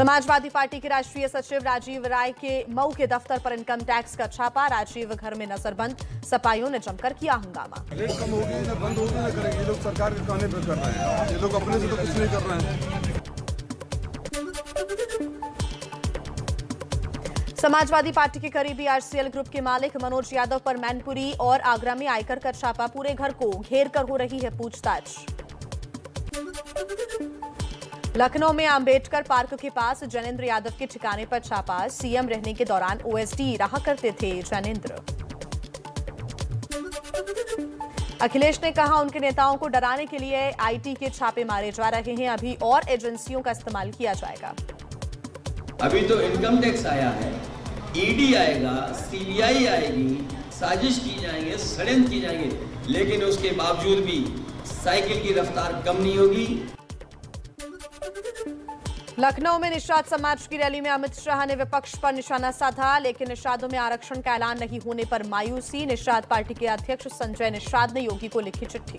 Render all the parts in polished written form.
Samajwadi party के राष्ट्रीय सचिव राजीव राय के मऊ के दफ्तर पर इनकम टैक्स का छापा। राजीव घर में नजरबंद, सपाइयों ने जमकर किया हंगामा। रेट कम होगी ना बंद होगी ना करेंगे। ये लोग सरकार के कहने पर कर रहे हैं, ये लोग अपने से तो कुछ नहीं कर रहे हैं। समाजवादी पार्टी के करीबी आरसीएल ग्रुप के मालिक मनोज यादव पर मैनपुरी और आगरा में आयकर का छापा। पूरे घर को घेर कर हो रही है पूछताछ। लखनऊ में अंबेडकर पार्क के पास जैनेंद्र यादव के ठिकाने पर छापा। सीएम रहने के दौरान ओएसडी रहा करते थे जैनेंद्र। अखिलेश ने कहा उनके नेताओं को डराने के लिए आईटी के छापे मारे जा रहे हैं। अभी और एजेंसियों का इस्तेमाल किया जाएगा। अभी तो इनकम टैक्स आया है, ईडी आएगा, सीबीआई आएगी, साजिश की जाएंगे, षड्यंत्र की जाएंगे, लेकिन उसके बावजूद भी साइकिल की रफ्तार कम नहीं होगी। लखनऊ में निषाद समाज की रैली में अमित शाह ने विपक्ष पर निशाना साधा, लेकिन निषादों में आरक्षण का ऐलान नहीं होने पर मायूसी। निषाद पार्टी के अध्यक्ष संजय निषाद ने योगी को लिखी चिट्ठी।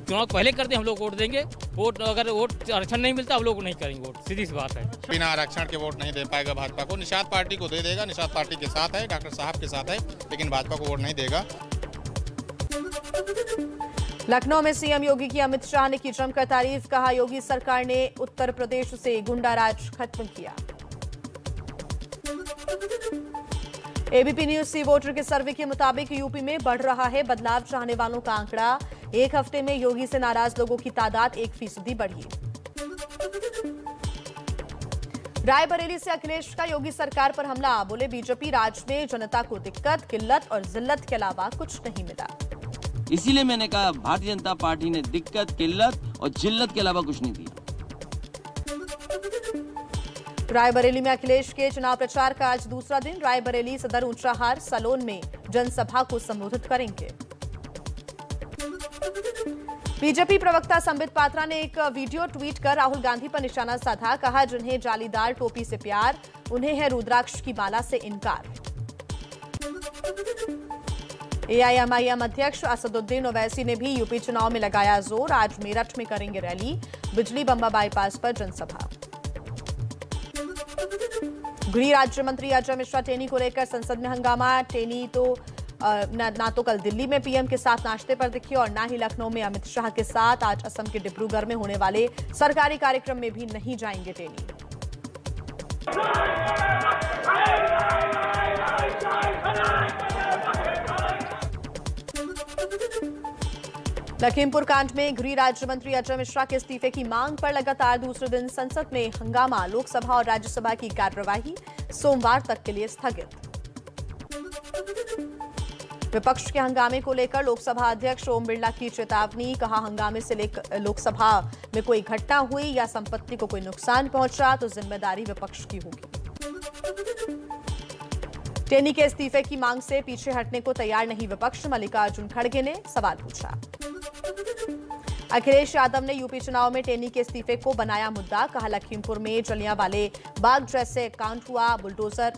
चुनाव पहले करते हम लोग वोट देंगे, वोट अगर वोट आरक्षण नहीं मिलता हम लोग नहीं करेंगे वोट, सीधी सी बात है। बिना आरक्षण के वोट नहीं दे पाएगा भाजपा को। निषाद पार्टी को दे देगा, निषाद पार्टी के साथ है, डॉक्टर साहब के साथ है, लेकिन भाजपा को वोट नहीं देगा। लखनऊ में सीएम योगी की अमित शाह ने की जमकर तारीफ। कहा योगी सरकार ने उत्तर प्रदेश से गुंडाराज खत्म किया। एबीपी न्यूज सी वोटर के सर्वे के मुताबिक यूपी में बढ़ रहा है बदलाव चाहने वालों का आंकड़ा। एक हफ्ते में योगी से नाराज लोगों की तादाद 1% बढ़ी। रायबरेली से अखिलेश का योगी सरकार पर हमला। बोले बीजेपी राज में जनता को दिक्कत, किल्लत और जिल्लत के अलावा कुछ नहीं मिला। इसीलिए मैंने कहा भारतीय जनता पार्टी ने दिक्कत, किल्लत और जिल्लत के अलावा कुछ नहीं दिया। रायबरेली में अखिलेश के चुनाव प्रचार का आज दूसरा दिन। रायबरेली, सदर, ऊंचाहार, सलोन में जनसभा को संबोधित करेंगे। बीजेपी प्रवक्ता संबित पात्रा ने एक वीडियो ट्वीट कर राहुल गांधी पर निशाना साधा। कहा जिन्हें जालीदार टोपी से प्यार, उन्हें है रुद्राक्ष की माला से इनकार। एआईएमआईएम अध्यक्ष असदुद्दीन ओवैसी ने भी यूपी चुनाव में लगाया जोर। आज मेरठ में करेंगे रैली, बिजली बम्बा बाईपास पर जनसभा। गृह राज्य मंत्री अजय मिश्रा टेनी को लेकर संसद में हंगामा। टेनी तो ना तो कल दिल्ली में पीएम के साथ नाश्ते पर दिखे और ना ही लखनऊ में अमित शाह के साथ। आज असम के डिब्रूगढ़ में होने वाले सरकारी कार्यक्रम में भी नहीं जाएंगे टेनी। लखीमपुर कांड में गृह राज्य मंत्री अजय मिश्रा के इस्तीफे की मांग पर लगातार दूसरे दिन संसद में हंगामा। लोकसभा और राज्यसभा की कार्यवाही सोमवार तक के लिए स्थगित। विपक्ष के हंगामे को लेकर लोकसभा अध्यक्ष ओम बिरला की चेतावनी। कहा हंगामे से लेकर लोकसभा में कोई घटना हुई या संपत्ति को कोई नुकसान पहुंचा तो जिम्मेदारी विपक्ष की होगी। टेनी के इस्तीफे की मांग से पीछे हटने को तैयार नहीं विपक्ष। मल्लिकार्जुन खड़गे ने सवाल पूछा। अखिलेश यादव ने यूपी चुनाव में टेनी के इस्तीफे को बनाया मुद्दा। कहा लखीमपुर में जलियांवाले बाग जैसे कांड हुआ, बुलडोजर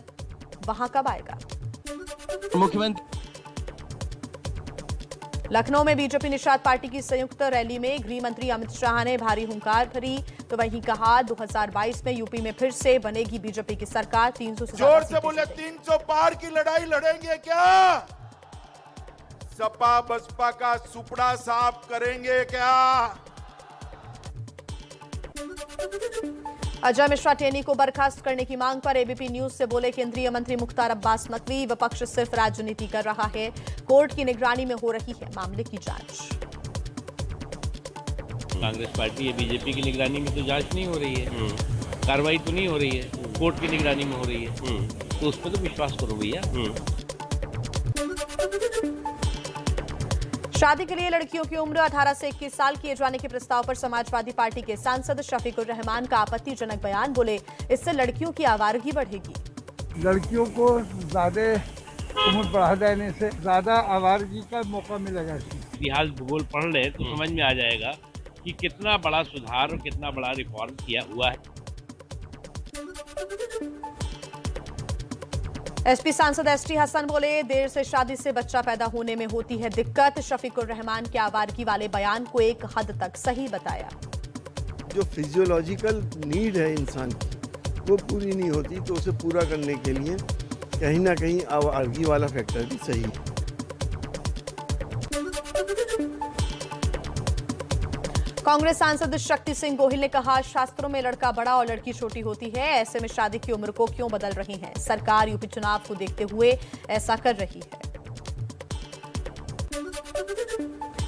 वहां कब आएगा। मुख्यमंत्री लखनऊ में बीजेपी निषाद पार्टी की संयुक्त रैली में गृह मंत्री अमित शाह ने भारी हुंकार भरी। तो वहीं कहा 2022 में यूपी में फिर से बनेगी बीजेपी की सरकार। 300 से जोर से बोले 300 पार की लड़ाई लड़ेंगे क्या? सपा बसपा का सुपड़ा साफ करेंगे क्या? अजय मिश्रा टेनी को बर्खास्त करने की मांग पर एबीपी न्यूज से बोले केंद्रीय मंत्री मुख्तार अब्बास नकवी। विपक्ष सिर्फ राजनीति कर रहा है, कोर्ट की निगरानी में हो रही है मामले की जांच। कांग्रेस पार्टी या बीजेपी की निगरानी में तो जांच नहीं हो रही है, कार्रवाई तो नहीं हो रही है, कोर्ट की निगरानी में हो रही है, तो उस पर तो विश्वास करो भैया। शादी के लिए लड़कियों की उम्र 18 से 21 साल किए जाने के प्रस्ताव पर समाजवादी पार्टी के सांसद शफीकुर रहमान का आपत्तिजनक बयान। बोले इससे लड़कियों की आवारगी बढ़ेगी। लड़कियों को ज्यादा उम्र बढ़ा देने से ज्यादा आवारगी का मौका मिलेगा। इतिहास भूगोल पढ़ ले तो समझ में आ जाएगा कि कितना बड़ा सुधार और कितना बड़ा रिफॉर्म किया हुआ है। एसपी सांसद एसटी हसन बोले देर से शादी से बच्चा पैदा होने में होती है दिक्कत। शफीकुर रहमान के आवारगी वाले बयान को एक हद तक सही बताया। जो फिजियोलॉजिकल नीड है इंसान की वो पूरी नहीं होती, तो उसे पूरा करने के लिए कहीं ना कहीं आवारगी वाला फैक्टर भी सही है। कांग्रेस सांसद शक्ति सिंह गोहिल ने कहा, शास्त्रों में लड़का बड़ा और लड़की छोटी होती है, ऐसे में शादी की उम्र को क्यों बदल रही है? सरकार यूपी चुनाव को देखते हुए ऐसा कर रही है।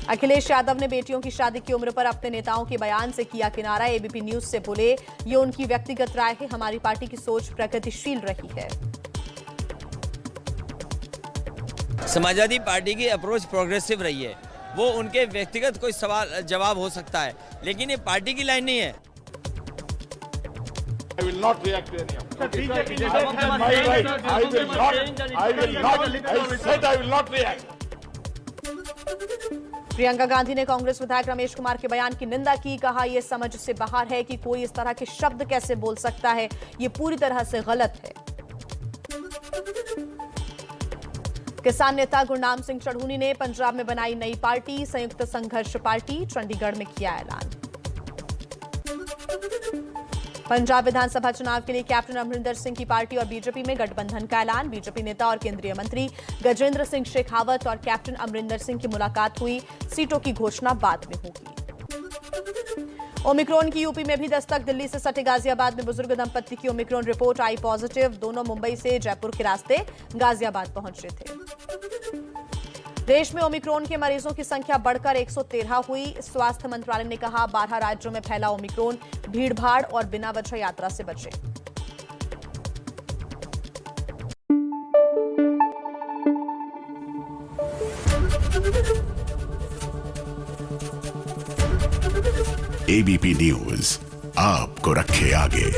अखिलेश यादव ने बेटियों की शादी की उम्र पर अपने नेताओं के बयान से किया किनारा। एबीपी न्यूज से बोले, ये उनकी व्यक्तिगत राय है, हमारी पार्टी की सोच प्रगतिशील रही है। समाजवादी पार्टी की अप्रोच प्रोग्रेसिव रही है। वो उनके व्यक्तिगत कोई सवाल जवाब हो सकता है, लेकिन ये पार्टी की लाइन नहीं है। I will not react to any of it. My right. I will not. I said I will not react. Priyanka Gandhi ने कांग्रेस विधायक रमेश कुमार के बयान की निंदा की। कहा, यह समझ से बाहर है कि कोई इस तरह के शब्द कैसे बोल सकता है, ये पूरी तरह से गलत है। किसान नेता गुरनाम सिंह चढ़ूनी ने पंजाब में बनाई नई पार्टी, संयुक्त संघर्ष पार्टी, चंडीगढ़ में किया ऐलान। पंजाब विधानसभा चुनाव के लिए कैप्टन अमरिंदर सिंह की पार्टी और बीजेपी में गठबंधन का ऐलान। बीजेपी नेता और केंद्रीय मंत्री गजेंद्र सिंह शेखावत और कैप्टन अमरिंदर सिंह की मुलाकात हुई। सीटों की घोषणा बाद में होगी। ओमिक्रॉन की यूपी में भी दस्तक। दिल्ली से सटे गाजियाबाद में बुजुर्ग दंपत्ति की ओमिक्रॉन रिपोर्ट आई पॉजिटिव। दोनों मुंबई से जयपुर के रास्ते गाजियाबाद पहुंच रहे थे। देश में ओमिक्रॉन के मरीजों की संख्या बढ़कर 113 हुई। स्वास्थ्य मंत्रालय ने कहा, 12 राज्यों में फैला ओमिक्रॉन, भीड़भाड़ और बिना वजह यात्रा से बचे। एबीपी न्यूज आपको रखे आगे।